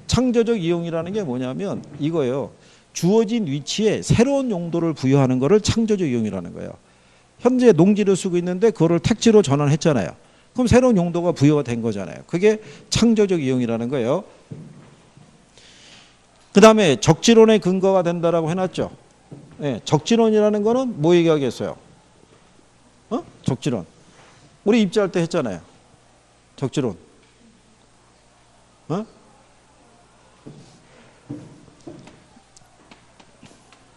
창조적 이용이라는 게 뭐냐면 이거예요. 주어진 위치에 새로운 용도를 부여하는 것을 창조적 이용이라는 거예요. 현재 농지를 쓰고 있는데 그거를 택지로 전환했잖아요. 그럼 새로운 용도가 부여가 된 거잖아요. 그게 창조적 이용이라는 거예요. 그 다음에 적지론의 근거가 된다라고 해놨죠. 네, 적지론이라는 거는 뭐 얘기하겠어요? 적지론. 우리 입지할 때 했잖아요. 적지론.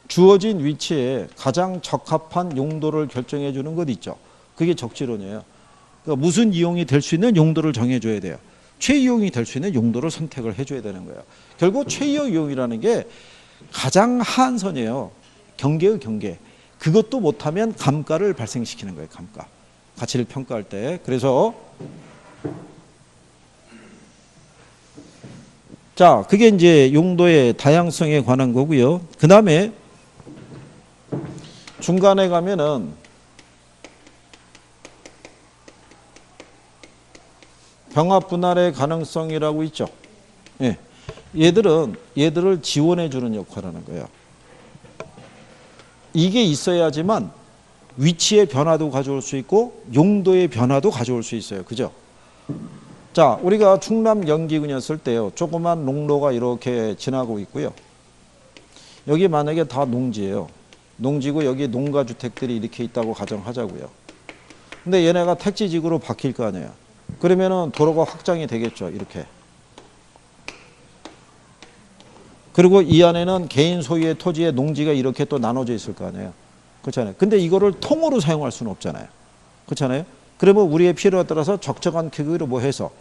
주어진 위치에 가장 적합한 용도를 결정해 주는 것 있죠. 그게 적지론이에요. 그러니까 무슨 이용이 될 수 있는 용도를 정해줘야 돼요. 최이용이 될 수 있는 용도를 선택을 해줘야 되는 거예요. 결국 최이용 이용이라는 게 가장 한선이에요. 경계의 경계. 그것도 못하면 감가를 발생시키는 거예요. 감가. 가치를 평가할 때. 그래서 자, 그게 이제 용도의 다양성에 관한 거고요. 그 다음에 중간에 가면은 병합 분할의 가능성이라고 있죠. 예. 얘들을 지원해 주는 역할을 하는 거예요. 이게 있어야지만 위치의 변화도 가져올 수 있고 용도의 변화도 가져올 수 있어요. 그죠? 자, 우리가 충남 영기군이었을 때요. 조그만 농로가 이렇게 지나고 있고요. 여기 만약에 다 농지예요. 농지고 여기 농가주택들이 이렇게 있다고 가정하자고요. 근데 얘네가 택지지구로 바뀔 거 아니에요. 그러면은 도로가 확장이 되겠죠. 이렇게. 그리고 이 안에는 개인 소유의 토지의 농지가 이렇게 또 나눠져 있을 거 아니에요. 그렇잖아요. 근데 이거를 통으로 사용할 수는 없잖아요. 그렇잖아요. 그러면 우리의 필요에 따라서 적정한 크기로 뭐 해서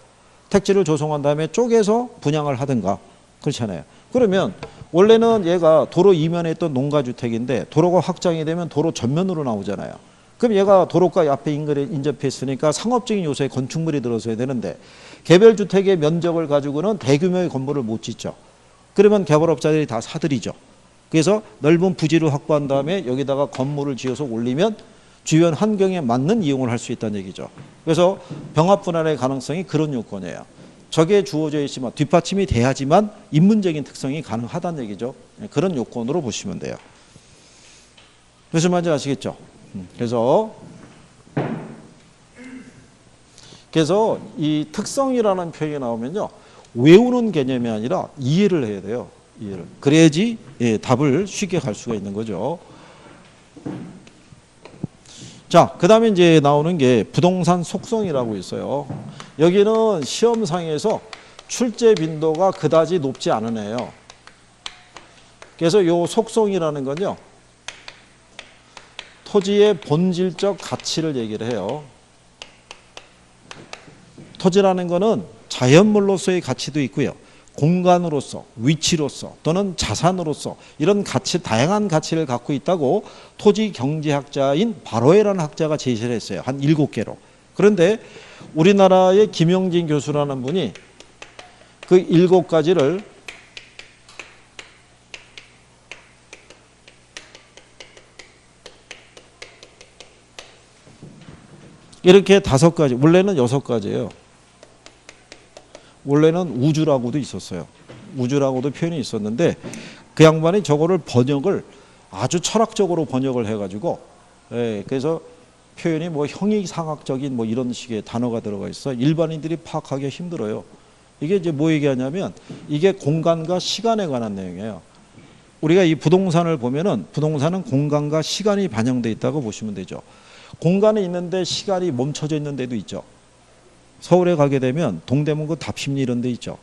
택지를 조성한 다음에 쪼개서 분양을 하든가. 그렇잖아요. 그러면 원래는 얘가 도로 이면에 있던 농가주택인데 도로가 확장이 되면 도로 전면으로 나오잖아요. 그럼 얘가 도로가 앞에 인접해 있으니까 상업적인 요소에 건축물이 들어서야 되는데 개별 주택의 면적을 가지고는 대규모의 건물을 못 짓죠. 그러면 개발업자들이 다 사들이죠. 그래서 넓은 부지를 확보한 다음에 여기다가 건물을 지어서 올리면 주변 환경에 맞는 이용을 할 수 있다는 얘기죠. 그래서 병합 분할의 가능성이 그런 요건이에요. 저게 주어져 있지만 뒷받침이 돼야지만 인문적인 특성이 가능하다는 얘기죠. 그런 요건으로 보시면 돼요. 무슨 말인지 아시겠죠? 그래서 이 특성이라는 표현이 나오면요. 외우는 개념이 아니라 이해를 해야 돼요. 이해를. 그래야지 답을 쉽게 갈 수가 있는 거죠. 자, 그 다음에 이제 나오는 게 부동산 속성이라고 있어요. 여기는 시험상에서 출제 빈도가 그다지 높지 않은 애예요. 그래서 이 속성이라는 건요. 토지의 본질적 가치를 얘기를 해요. 토지라는 거는 자연물로서의 가치도 있고요. 공간으로서, 위치로서 또는 자산으로서 이런 가치, 다양한 가치를 갖고 있다고 토지경제학자인 바로에라는 학자가 제시를 했어요. 한 7개로. 그런데 우리나라의 김영진 교수라는 분이 그 7가지를 이렇게 5가지, 원래는 6가지예요. 원래는 우주라고도 있었어요. 우주라고도 표현이 있었는데 그 양반이 저거를 번역을 아주 철학적으로 번역을 해가지고 그래서 표현이 뭐 형이상학적인 뭐 이런 식의 단어가 들어가 있어. 일반인들이 파악하기 힘들어요. 이게 이제 뭐 얘기하냐면 이게 공간과 시간에 관한 내용이에요. 우리가 이 부동산을 보면은 부동산은 공간과 시간이 반영돼 있다고 보시면 되죠. 공간에 있는데 시간이 멈춰져 있는 데도 있죠. 서울에 가게 되면 동대문구 답심리 이런 데 있죠.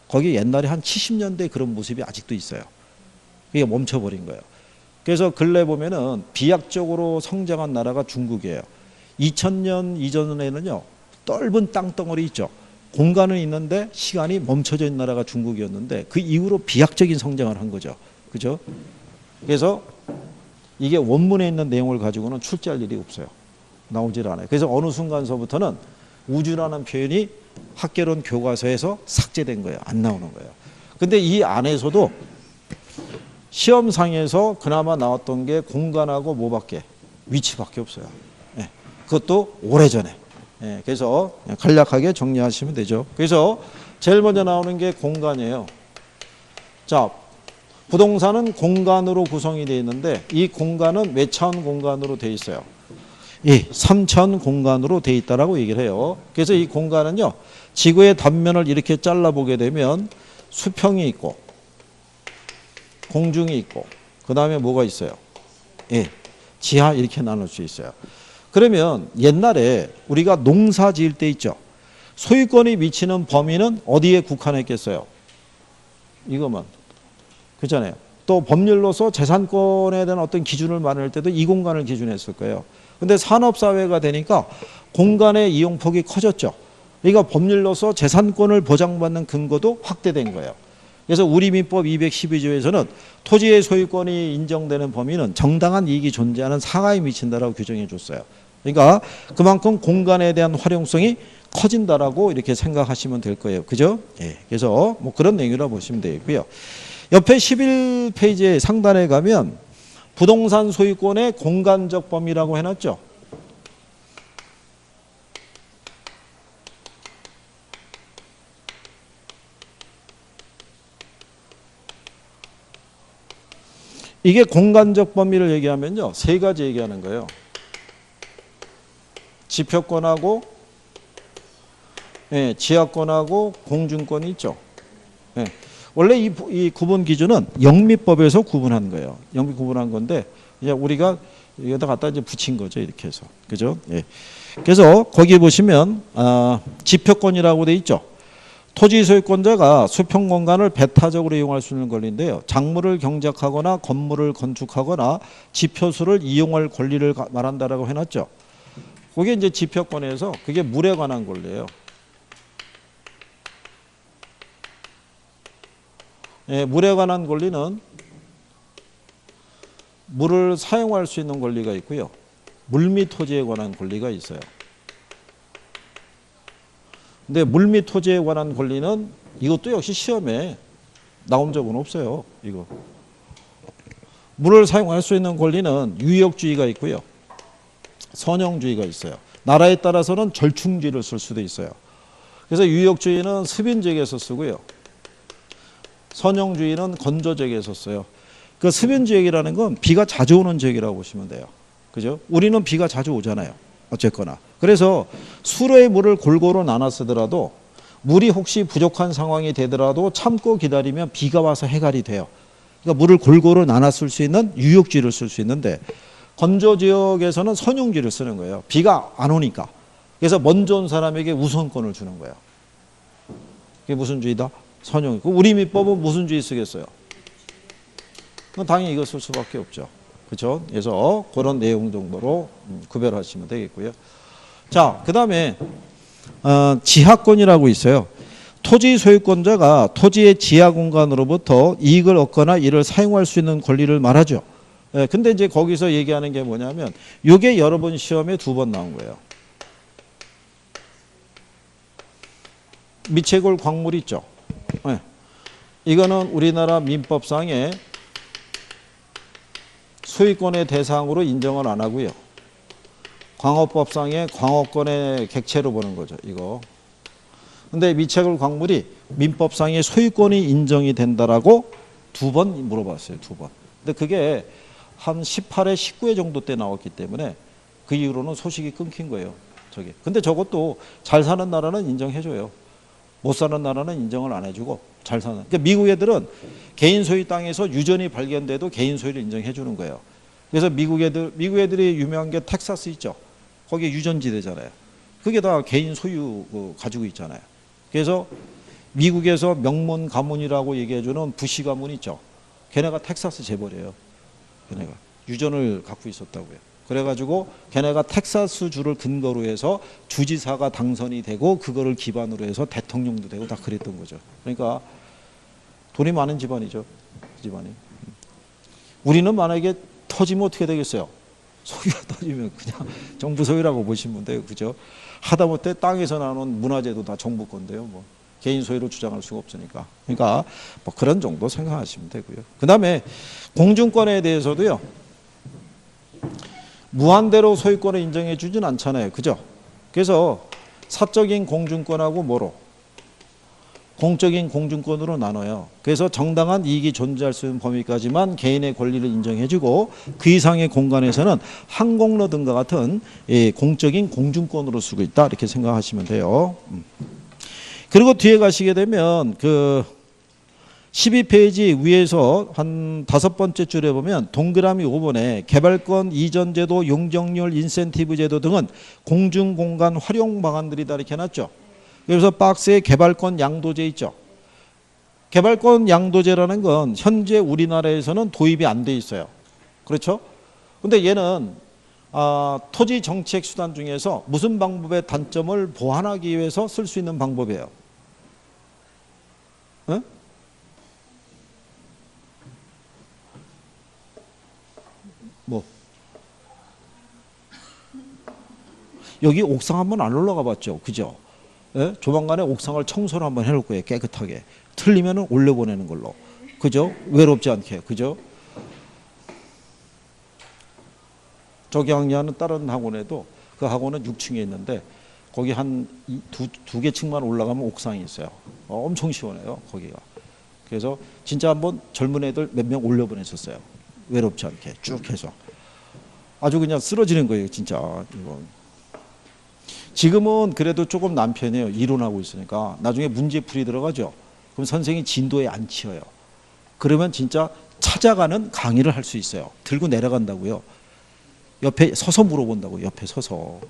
거기 옛날에 한 70년대 그런 모습이 아직도 있어요. 그게 멈춰버린 거예요. 그래서 근래 보면은 비약적으로 성장한 나라가 중국이에요. 2000년 이전에는요, 넓은 땅덩어리 있죠. 공간은 있는데 시간이 멈춰져 있는 나라가 중국이었는데 그 이후로 비약적인 성장을 한 거죠. 그죠? 그래서 이게 원문에 있는 내용을 가지고는 출제할 일이 없어요. 나오질 않아요. 그래서 어느 순간서부터는 우주라는 표현이 학계론 교과서에서 삭제된 거예요. 안 나오는 거예요. 근데 이 안에서도 시험상에서 그나마 나왔던 게 공간하고 뭐밖에? 위치밖에 없어요. 예, 그것도 오래전에. 예, 그래서 간략하게 정리하시면 되죠. 그래서 제일 먼저 나오는 게 공간이에요. 자, 부동산은 공간으로 구성이 되어 있는데 이 공간은 몇 차원 공간으로 되어 있어요? 이 3차원 공간으로 되어 있다라고 얘기를 해요. 그래서 이 공간은요, 지구의 단면을 이렇게 잘라보게 되면 수평이 있고 공중이 있고 그 다음에 뭐가 있어요? 예, 지하 이렇게 나눌 수 있어요. 그러면 옛날에 우리가 농사 지을 때 있죠. 소유권이 미치는 범위는 어디에 국한했겠어요? 이거만. 그렇잖아요. 또 법률로서 재산권에 대한 어떤 기준을 만들 때도 이 공간을 기준했을 거예요. 근데 산업사회가 되니까 공간의 이용폭이 커졌죠. 그러니까 법률로서 재산권을 보장받는 근거도 확대된 거예요. 그래서 우리 민법 212조에서는 토지의 소유권이 인정되는 범위는 정당한 이익이 존재하는 상하에 미친다라고 규정해 줬어요. 그러니까 그만큼 공간에 대한 활용성이 커진다라고 이렇게 생각하시면 될 거예요. 그죠? 예. 그래서 뭐 그런 내용이라고 보시면 되고요. 옆에 11페이지에 상단에 가면 부동산 소유권의 공간적 범위라고 해놨죠. 이게 공간적 범위를 얘기하면요, 세 가지 얘기하는 거예요. 지표권하고, 예, 지하권하고 공중권이 있죠. 예. 원래 이 구분 기준은 영미법에서 구분한 거예요. 영미 구분한 건데 이제 우리가 여기다 갖다 이제 붙인 거죠. 이렇게 해서. 그죠? 예. 그래서 거기 보시면 지표권이라고 돼 있죠. 토지 소유권자가 수평 공간을 배타적으로 이용할 수 있는 권리인데요. 작물을 경작하거나 건물을 건축하거나 지표수를 이용할 권리를 말한다라고 해놨죠. 그게 이제 지표권에서 그게 물에 관한 권리예요. 예, 물에 관한 권리는 물을 사용할 수 있는 권리가 있고요. 물 및 토지에 관한 권리가 있어요. 근데 물 및 토지에 관한 권리는 이것도 역시 시험에 나온 적은 없어요. 이거. 물을 사용할 수 있는 권리는 유역주의가 있고요. 선형주의가 있어요. 나라에 따라서는 절충주의를 쓸 수도 있어요. 그래서 유역주의는 습인지역에서 쓰고요. 선형주의는 건조지역에서 써요. 그 습인지역이라는 건 비가 자주 오는 지역이라고 보시면 돼요. 그죠? 우리는 비가 자주 오잖아요. 어쨌거나. 그래서 수로의 물을 골고루 나눠 쓰더라도 물이 혹시 부족한 상황이 되더라도 참고 기다리면 비가 와서 해결이 돼요. 그러니까 물을 골고루 나눠 쓸 수 있는 유역지를 쓸 수 있는데 건조지역에서는 선용지를 쓰는 거예요. 비가 안 오니까. 그래서 먼저 온 사람에게 우선권을 주는 거예요. 그게 무슨 주의다? 선용. 우리 민법은 무슨 주의 쓰겠어요? 당연히 이거 쓸 수밖에 없죠. 그렇죠? 그래서 그런 내용 정도로 구별하시면 되겠고요. 자, 그 다음에 지하권이라고 있어요. 토지 소유권자가 토지의 지하 공간으로부터 이익을 얻거나 이를 사용할 수 있는 권리를 말하죠. 예, 근데 이제 거기서 얘기하는 게 뭐냐면 이게 여러분 시험에 2번 나온 거예요. 미채굴 광물 있죠. 예. 이거는 우리나라 민법상에 소유권의 대상으로 인정을 안 하고요. 광업법상에 광업권의 객체로 보는 거죠. 이거. 근데 미채굴 광물이 민법상의 소유권이 인정이 된다라고 2번 물어봤어요. 2번. 근데 그게 한 18회, 19회 정도 때 나왔기 때문에 그 이후로는 소식이 끊긴 거예요. 저게. 근데 저것도 잘 사는 나라는 인정해줘요. 못 사는 나라는 인정을 안 해주고 잘 사는. 그러니까 미국 애들은 개인 소유 땅에서 유전이 발견돼도 개인 소유를 인정해 주는 거예요. 그래서 미국 애들이 유명한 게 텍사스 있죠. 거기에 유전지대잖아요. 그게 다 개인 소유 가지고 있잖아요. 그래서 미국에서 명문 가문이라고 얘기해주는 부시 가문 있죠. 걔네가 텍사스 재벌이에요. 걔네가 유전을 갖고 있었다고요. 그래가지고 걔네가 텍사스 주를 근거로 해서 주지사가 당선이 되고 그거를 기반으로 해서 대통령도 되고 다 그랬던 거죠. 그러니까 돈이 많은 집안이죠. 그 집안이. 우리는 만약에 터지면 어떻게 되겠어요? 소유가 터지면 그냥 정부 소유라고 보시면 돼요. 그죠? 하다못해 땅에서 나오는 문화재도 다 정부 건데요. 뭐 개인 소유로 주장할 수가 없으니까. 그러니까 뭐 그런 정도 생각하시면 되고요. 그 다음에 공중권에 대해서도요. 무한대로 소유권을 인정해 주진 않잖아요. 그죠? 그래서 사적인 공중권하고 뭐로? 공적인 공중권으로 나눠요. 그래서 정당한 이익이 존재할 수 있는 범위까지만 개인의 권리를 인정해 주고 그 이상의 공간에서는 항공로 등과 같은 공적인 공중권으로 쓰고 있다. 이렇게 생각하시면 돼요. 그리고 뒤에 가시게 되면 그 12페이지 위에서 한 5번째 줄에 보면 동그라미 5번에 개발권 이전 제도, 용적률, 인센티브 제도 등은 공중공간 활용 방안들이다 이렇게 해놨죠. 그래서 박스에 개발권 양도제 있죠. 개발권 양도제라는 건 현재 우리나라에서는 도입이 안 돼 있어요. 그렇죠? 근데 얘는 토지 정책 수단 중에서 무슨 방법의 단점을 보완하기 위해서 쓸 수 있는 방법이에요. 응? 뭐 여기 옥상 한번 안 올라가 봤죠, 그죠? 예? 조만간에 옥상을 청소를 한번 해놓을 거예요, 깨끗하게. 틀리면은 올려보내는 걸로, 그죠? 외롭지 않게, 그죠? 저기 학년은 다른 학원에도 그 학원은 6층에 있는데 거기 한 두 개 층만 올라가면 옥상이 있어요. 엄청 시원해요, 거기가. 그래서 진짜 한번 젊은 애들 몇 명 올려보냈었어요. 외롭지 않게 쭉 해서. 아주 그냥 쓰러지는 거예요, 진짜. 이거. 지금은 그래도 조금 난 편이에요. 이론하고 있으니까. 나중에 문제풀이 들어가죠. 그럼 선생님이 진도에 안 치여요. 그러면 진짜 찾아가는 강의를 할 수 있어요. 들고 내려간다고요. 옆에 서서 물어본다고. 옆에 서서.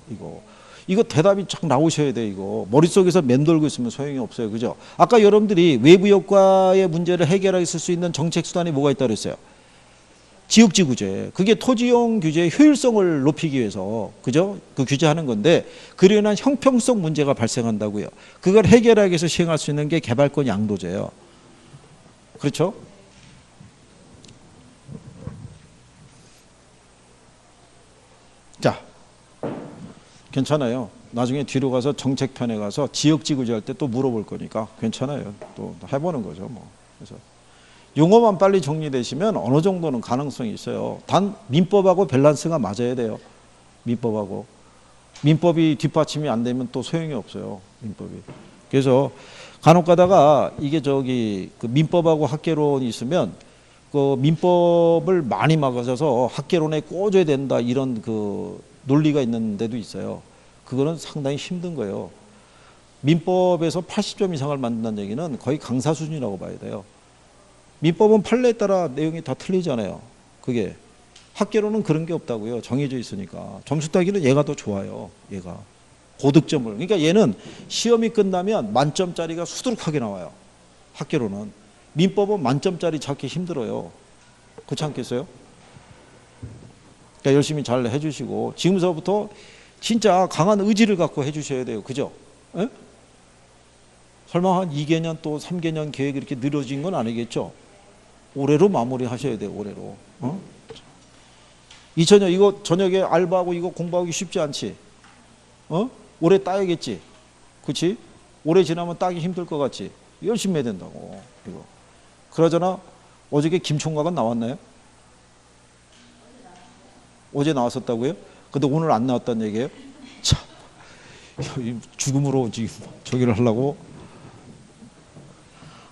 이거 대답이 쫙 나오셔야 돼. 이거 머릿속에서 맴돌고 있으면 소용이 없어요. 그죠? 아까 여러분들이 외부 효과의 문제를 해결하게 쓸 수 있는 정책 수단이 뭐가 있다고 그랬어요? 지역지 규제. 그게 토지용 규제의 효율성을 높이기 위해서, 그죠? 그 규제하는 건데, 그로 인한 형평성 문제가 발생한다고요. 그걸 해결하기 위해서 시행할 수 있는 게 개발권 양도제예요. 그렇죠? 자, 괜찮아요. 나중에 뒤로 가서 정책편에 가서 지역지 규제할 때 또 물어볼 거니까 괜찮아요. 또 해보는 거죠, 뭐. 그래서. 용어만 빨리 정리되시면 어느 정도는 가능성이 있어요. 단 민법하고 밸런스가 맞아야 돼요. 민법하고. 민법이 뒷받침이 안 되면 또 소용이 없어요. 민법이. 그래서 간혹 가다가 이게 그 민법하고 학계론이 있으면 그 민법을 많이 막아서 학계론에 꽂아야 된다 이런 그 논리가 있는 데도 있어요. 그거는 상당히 힘든 거예요. 민법에서 80점 이상을 만든다는 얘기는 거의 강사 수준이라고 봐야 돼요. 민법은 판례에 따라 내용이 다 틀리잖아요. 그게 학계로는 그런 게 없다고요. 정해져 있으니까. 점수 따기는 얘가 더 좋아요. 얘가 고득점을. 그러니까 얘는 시험이 끝나면 만점짜리가 수두룩하게 나와요. 학계로는. 민법은 만점짜리 찾기 힘들어요. 그렇지 않겠어요? 그러니까 열심히 잘 해주시고 지금서부터 진짜 강한 의지를 갖고 해주셔야 돼요. 그죠? 에? 설마 한 2개년 또 3개년 계획이 이렇게 늘어진 건 아니겠죠? 올해로 마무리 하셔야 돼요. 올해로. 2000년 이거 저녁에 알바하고 이거 공부하기 쉽지 않지? 올해 따야겠지? 그렇지? 올해 지나면 따기 힘들 것 같지? 열심히 해야 된다고. 이거. 그러잖아. 어저께 김총각은 나왔나요? 어제 나왔었다고요? 근데 오늘 안 나왔다는 얘기예요? 참, 죽음으로 지금 저기를 하려고.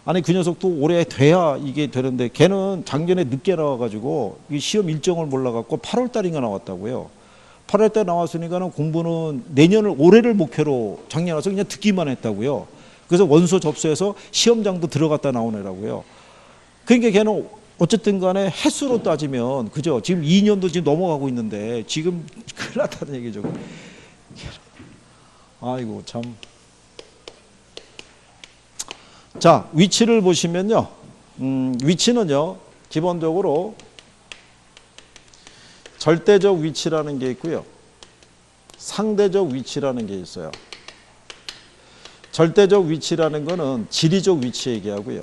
아니 그 녀석도 올해 돼야 이게 되는데 걔는 작년에 늦게 나와가지고 이 시험 일정을 몰라갖고 8월 달인가 나왔다고요. 8월 때 나왔으니까는 공부는 내년을 올해를 목표로 작년 와서 그냥 듣기만 했다고요. 그래서 원서 접수해서 시험장도 들어갔다 나온 애라고요. 그러니까 걔는 어쨌든 간에 횟수로 따지면 그죠? 지금 2년도 지금 넘어가고 있는데 지금 큰일 났다는 얘기죠. 아이고 참. 자, 위치를 보시면요. 위치는요. 기본적으로 절대적 위치라는 게 있고요. 상대적 위치라는 게 있어요. 절대적 위치라는 거는 지리적 위치 얘기하고요.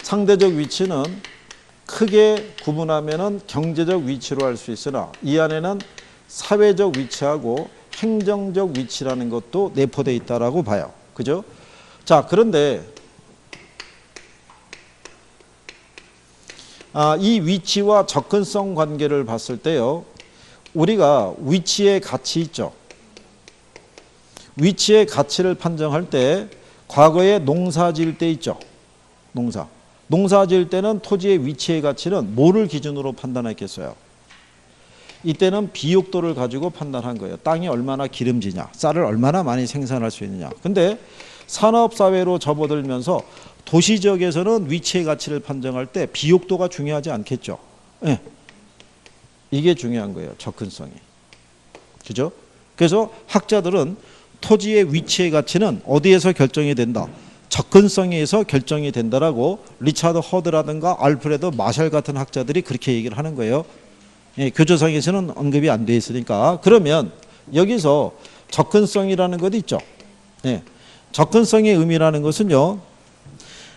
상대적 위치는 크게 구분하면은 경제적 위치로 할 수 있으나 이 안에는 사회적 위치하고 행정적 위치라는 것도 내포되어 있다라고 봐요. 그죠? 자, 그런데 이 위치와 접근성 관계를 봤을 때요. 우리가 위치의 가치 있죠. 위치의 가치를 판정할 때 과거에 농사 지을 때 있죠. 농사 지을 때는 토지의 위치의 가치는 뭐를 기준으로 판단했겠어요? 이때는 비옥도를 가지고 판단한 거예요. 땅이 얼마나 기름지냐, 쌀을 얼마나 많이 생산할 수 있느냐. 근데 산업사회로 접어들면서 도시지역에서는 위치의 가치를 판정할 때 비옥도가 중요하지 않겠죠. 네. 이게 중요한 거예요. 접근성이. 그죠? 그래서 학자들은 토지의 위치의 가치는 어디에서 결정이 된다? 접근성에 의해서 결정이 된다라고 리차드 허드라든가 알프레드 마샬 같은 학자들이 그렇게 얘기를 하는 거예요. 예, 교조상에서는 언급이 안 돼 있으니까. 그러면 여기서 접근성이라는 것도 있죠. 예, 접근성의 의미라는 것은요.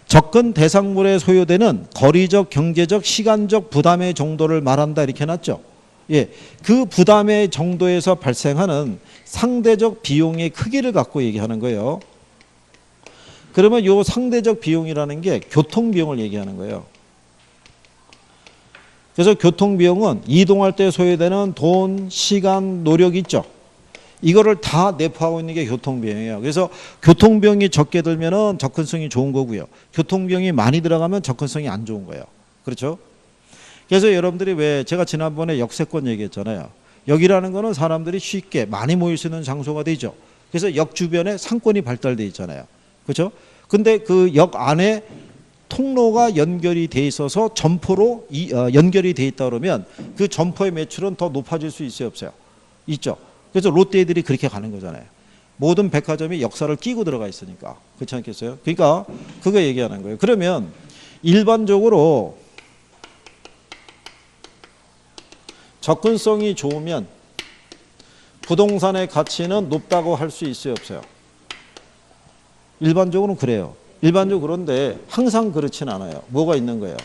접근 대상물에 소요되는 거리적, 경제적, 시간적 부담의 정도를 말한다 이렇게 해놨죠. 예, 그 부담의 정도에서 발생하는 상대적 비용의 크기를 갖고 얘기하는 거예요. 그러면 이 상대적 비용이라는 게 교통비용을 얘기하는 거예요. 그래서 교통비용은 이동할 때 소요되는 돈, 시간, 노력이 있죠. 이거를 다 내포하고 있는 게 교통비용이에요. 그래서 교통비용이 적게 들면은 접근성이 좋은 거고요. 교통비용이 많이 들어가면 접근성이 안 좋은 거예요. 그렇죠? 그래서 여러분들이 왜 제가 지난번에 역세권 얘기했잖아요. 역이라는 거는 사람들이 쉽게 많이 모일 수 있는 장소가 되죠. 그래서 역 주변에 상권이 발달돼 있잖아요. 그렇죠? 근데 그 역 안에 통로가 연결이 돼 있어서 점포로 연결이 돼 있다 그러면 그 점포의 매출은 더 높아질 수 있어요, 없어요? 있죠. 그래서 롯데들이 그렇게 가는 거잖아요. 모든 백화점이 역사를 끼고 들어가 있으니까. 그렇지 않겠어요? 그러니까 그거 얘기하는 거예요. 그러면 일반적으로 접근성이 좋으면 부동산의 가치는 높다고 할 수 있어요, 없어요? 일반적으로는 그래요. 일반적으로 그런데 항상 그렇진 않아요. 뭐가 있는 거예요?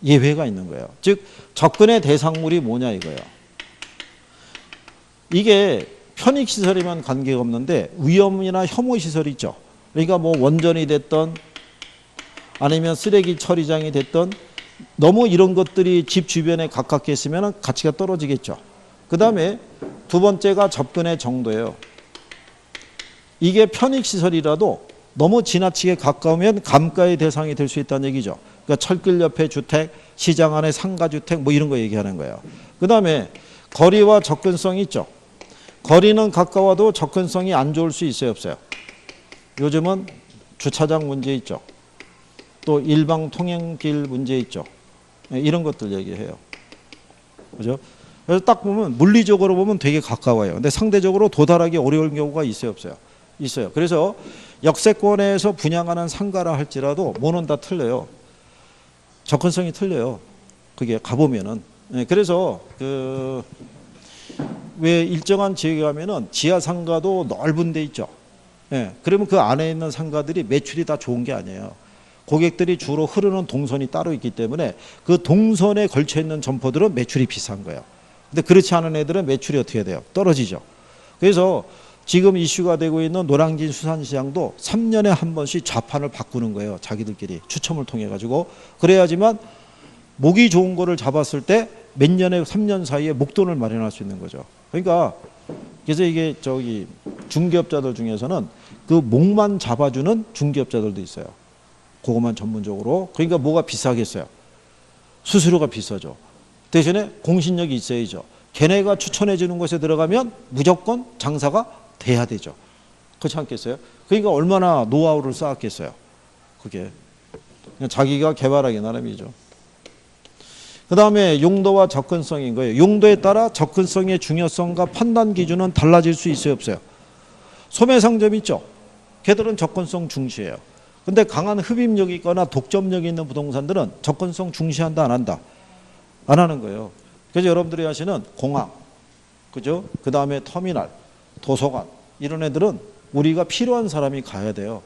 예외가 있는 거예요. 즉 접근의 대상물이 뭐냐 이거예요. 이게 편익시설이면 관계가 없는데 위험이나 혐오시설이 있죠. 그러니까 뭐 원전이 됐던 아니면 쓰레기 처리장이 됐던 너무 이런 것들이 집 주변에 가깝게 있으면 가치가 떨어지겠죠. 그 다음에 두 번째가 접근의 정도예요. 이게 편익시설이라도 너무 지나치게 가까우면 감가의 대상이 될 수 있다는 얘기죠. 그러니까 철길 옆에 주택, 시장 안에 상가주택 뭐 이런 거 얘기하는 거예요. 그 다음에 거리와 접근성이 있죠. 거리는 가까워도 접근성이 안 좋을 수 있어요, 없어요? 요즘은 주차장 문제 있죠. 또 일방 통행길 문제 있죠. 이런 것들 얘기해요. 그죠? 그래서 딱 보면 물리적으로 보면 되게 가까워요. 근데 상대적으로 도달하기 어려운 경우가 있어요, 없어요? 있어요. 그래서 역세권에서 분양하는 상가라 할지라도 뭐는 다 틀려요. 접근성이 틀려요. 그게 가보면은. 그래서 왜 일정한 지역에 가면은 지하 상가도 넓은 데 있죠. 그러면 그 안에 있는 상가들이 매출이 다 좋은 게 아니에요. 고객들이 주로 흐르는 동선이 따로 있기 때문에 그 동선에 걸쳐 있는 점포들은 매출이 비싼 거예요. 근데 그렇지 않은 애들은 매출이 어떻게 돼요? 떨어지죠. 그래서 지금 이슈가 되고 있는 노량진 수산시장도 3년에 한 번씩 좌판을 바꾸는 거예요. 자기들끼리 추첨을 통해 가지고. 그래야지만 목이 좋은 거를 잡았을 때 몇 년에 3년 사이에 목돈을 마련할 수 있는 거죠. 그러니까 그래서 이게 중개업자들 중에서는 그 목만 잡아주는 중개업자들도 있어요. 그것만 전문적으로. 그러니까 뭐가 비싸겠어요? 수수료가 비싸죠. 대신에 공신력이 있어야죠. 걔네가 추천해 주는 곳에 들어가면 무조건 장사가 돼야 되죠. 그렇지 않겠어요? 그러니까 얼마나 노하우를 쌓았겠어요. 그게 그냥 자기가 개발하기 나름이죠. 그 다음에 용도와 접근성인 거예요. 용도에 따라 접근성의 중요성과 판단 기준은 달라질 수 있어요, 없어요? 소매상점 있죠? 걔들은 접근성 중시해요. 근데 강한 흡입력이 있거나 독점력이 있는 부동산들은 접근성 중시한다, 안 한다? 안 하는 거예요. 그래서 여러분들이 하시는 공항, 그죠? 그 다음에 터미널, 도서관, 이런 애들은 우리가 필요한 사람이 가야 돼요.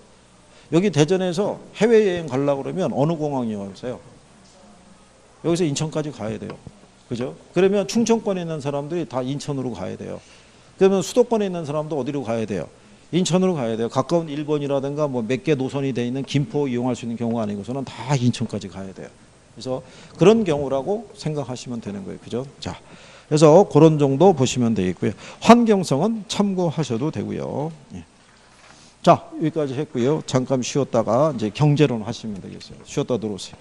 여기 대전에서 해외여행 가려고 그러면 어느 공항이 오세요? 여기서 인천까지 가야 돼요. 그죠? 그러면 충청권에 있는 사람들이 다 인천으로 가야 돼요. 그러면 수도권에 있는 사람도 어디로 가야 돼요? 인천으로 가야 돼요. 가까운 일본이라든가 뭐 몇 개 노선이 돼 있는 김포 이용할 수 있는 경우가 아니고서는 다 인천까지 가야 돼요. 그래서 그런 경우라고 생각하시면 되는 거예요. 그죠? 자, 그래서 그런 정도 보시면 되겠고요. 환경성은 참고하셔도 되고요. 예. 자, 여기까지 했고요. 잠깐 쉬었다가 이제 경제론 하시면 되겠어요. 쉬었다 들어오세요.